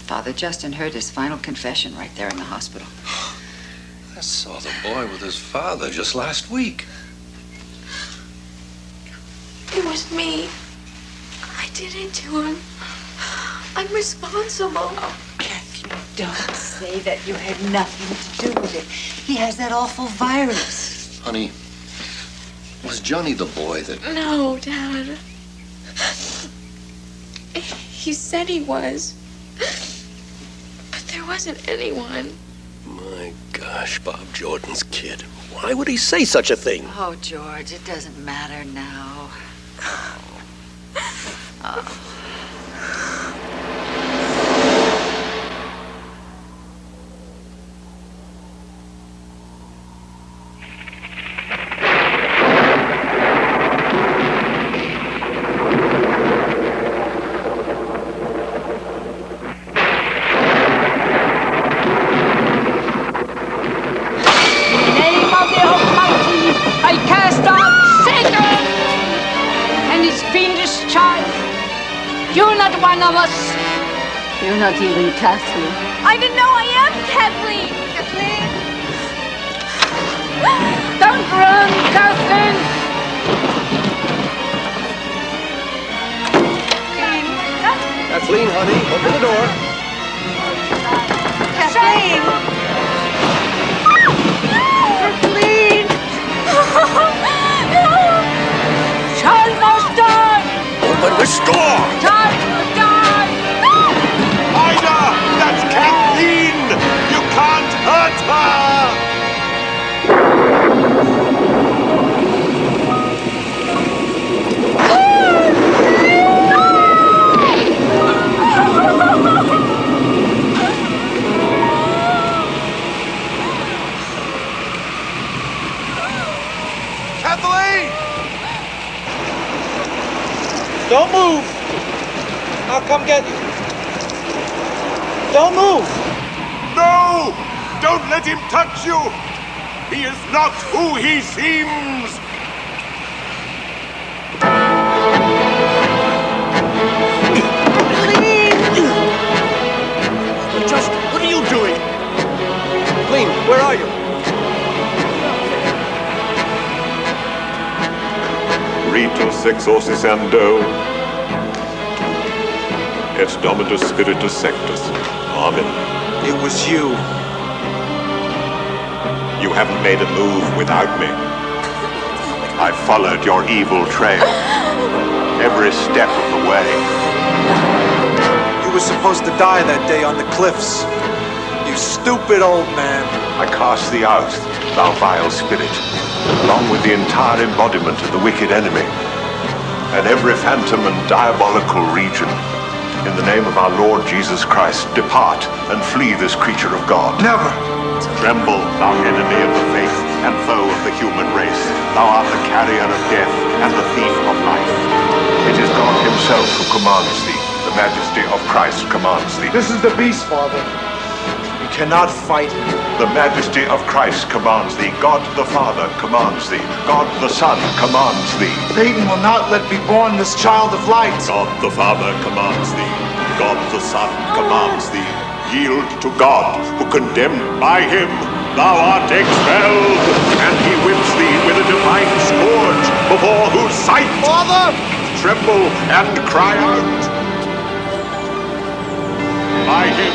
Father Justin heard his final confession right there in the hospital. I saw the boy with his father just last week. It was me. I did it to him. I'm responsible. Oh, Kathleen, don't say that you had nothing to do with it. He has that awful virus. Honey, was Johnny the boy that... No, Dad. He said he was. But there wasn't anyone. My gosh, Bob Jordan's kid. Why would he say such a thing? Oh, George, it doesn't matter now. Oh. You're not even Kathleen. I didn't know I am Kathleen. Kathleen. Don't run, Kathleen! Kathleen, honey, open the door. Kathleen. Kathleen. Child must die! Open this door! Child must die! Ida! That's Kathleen! You can't hurt her! Kathleen! Don't move. I'll come get you. Don't move. No! Don't let him touch you! He is not who he seems! Just, what are you doing? Kathleen, where are you? Ritus exorcisando. Et Dominus Spiritus Sanctus. Amen. It was you. You haven't made a move without me. I followed your evil trail every step of the way. You were supposed to die that day on the cliffs. You stupid old man. I cast thee out, thou vile spirit, along with the entire embodiment of the wicked enemy, and every phantom and diabolical region. In the name of our Lord Jesus Christ, depart and flee this creature of God. Never. Tremble, thou enemy of the faith and foe of the human race. Thou art the carrier of death and the thief of life. It is God himself who commands thee. The majesty of Christ commands thee. This is the beast, Father. You cannot fight him. The majesty of Christ commands thee. God the Father commands thee. God the Son commands thee. Satan will not let me born this child of light. God the Father commands thee. God the Son commands thee. Yield to God, who condemned by him, thou art expelled, and he whips thee with a divine scourge, before whose sight, Father, tremble and cry out. By him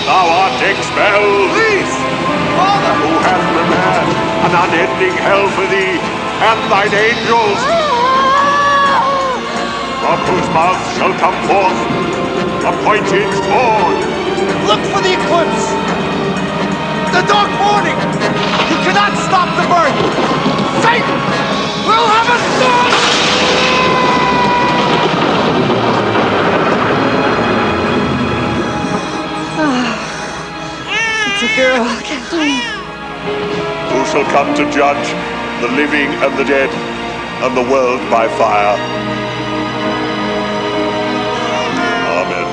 thou art expelled. Please, Father, who hath prepared an unending hell for thee and thine angels, from whose mouth shall come forth a pointed sword. Look for the eclipse! The dark morning! You cannot stop the birth! Satan will have a sword! It's a girl, Kathleen. Who shall come to judge the living and the dead, and the world by fire? Amen.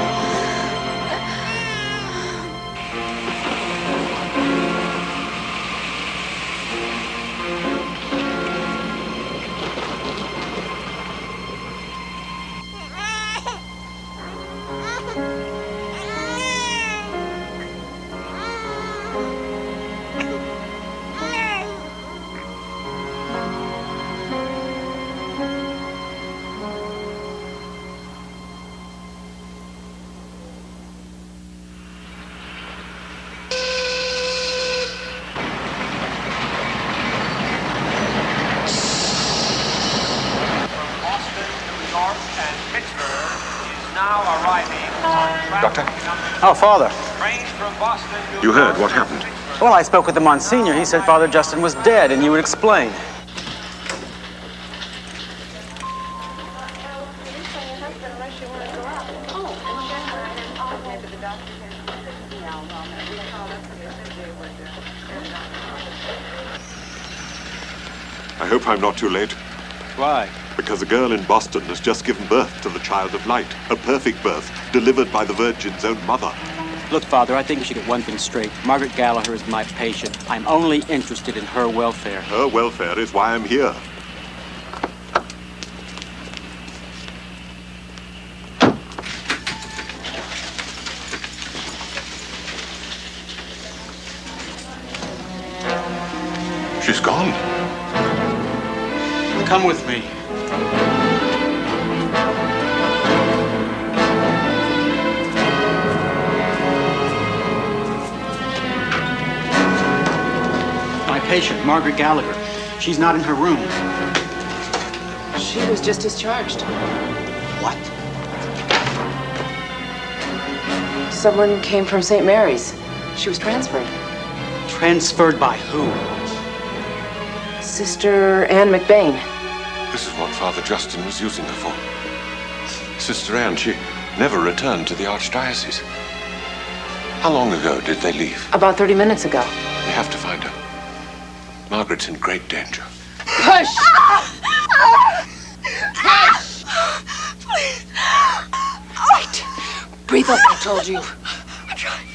Doctor? Oh, Father. You heard what happened? Well, I spoke with the Monsignor. He said Father Justin was dead, and you would explain. I hope I'm not too late. Why? Because a girl in Boston has just given birth to the child of light. A perfect birth, delivered by the Virgin's own mother. Look, Father, I think you should get one thing straight. Margaret Gallagher is my patient. I'm only interested in her welfare. Her welfare is why I'm here. She's gone. Come with me. My patient, Margaret Gallagher. She's not in her room. She was just discharged. What? Someone came from St. Mary's. She was transferred. Transferred by who? Sister Anne McBain. This is what Father Justin was using her for. Sister Anne, she never returned to the Archdiocese. How long ago did they leave? About 30 minutes ago. We have to find her. Margaret's in great danger. Push! Push! Please. Wait. Breathe like I told you. I'm trying.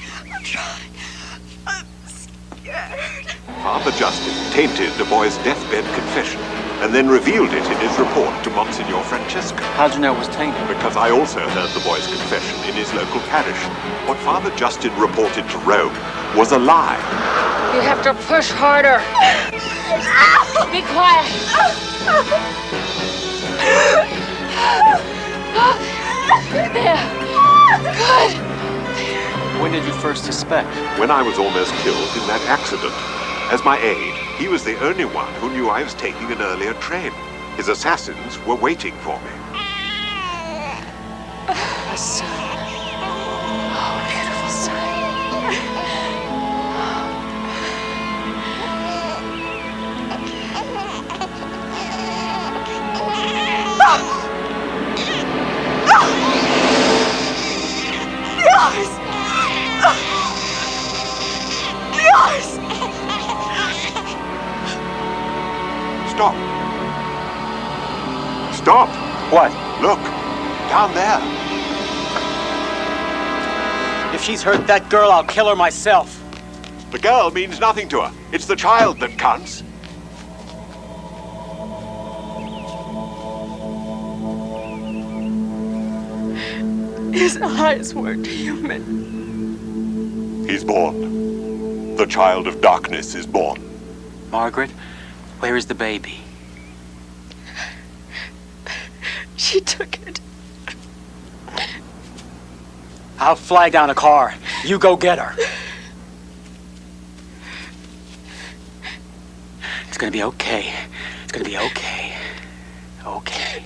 I'm scared. Father Justin tainted the boy's deathbed confession and then revealed it in his report to Monsignor Francesco. How'd you know it was tainted? Because I also heard the boy's confession in his local parish. What Father Justin reported to Rome was a lie. You have to push harder. Be quiet. There. Good. When did you first suspect? When I was almost killed in that accident. As my aide, he was the only one who knew I was taking an earlier train. His assassins were waiting for me. A son. Oh, beautiful son. Stop. Stop. What? Look. Down there. If she's hurt that girl, I'll kill her myself. The girl means nothing to her. It's the child that counts. His eyes weren't human. He's born. The child of darkness is born. Margaret, where is the baby? She took it. I'll flag down a car. You go get her. It's gonna be okay. It's gonna be okay. Okay.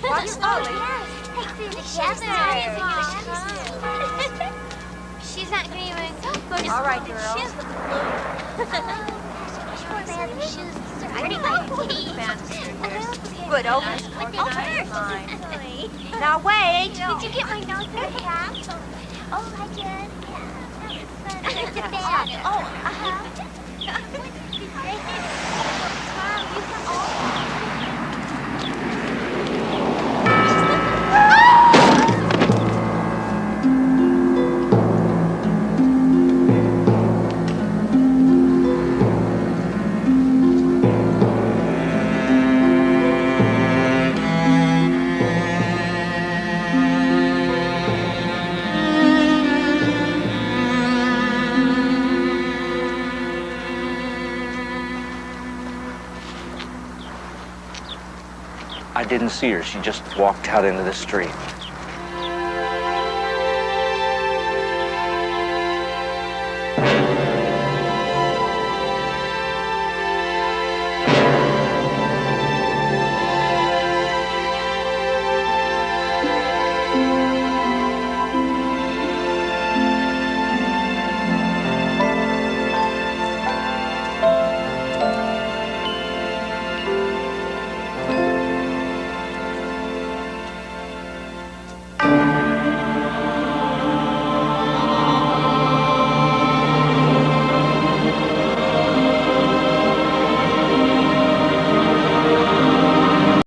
Walk slowly. She's not going to even go to All right, school. girls. She has pretty Good, open. Now wait. Did you get my nose cap? Oh, I did. It's a bag. Oh, I didn't see her. She just walked out into the street.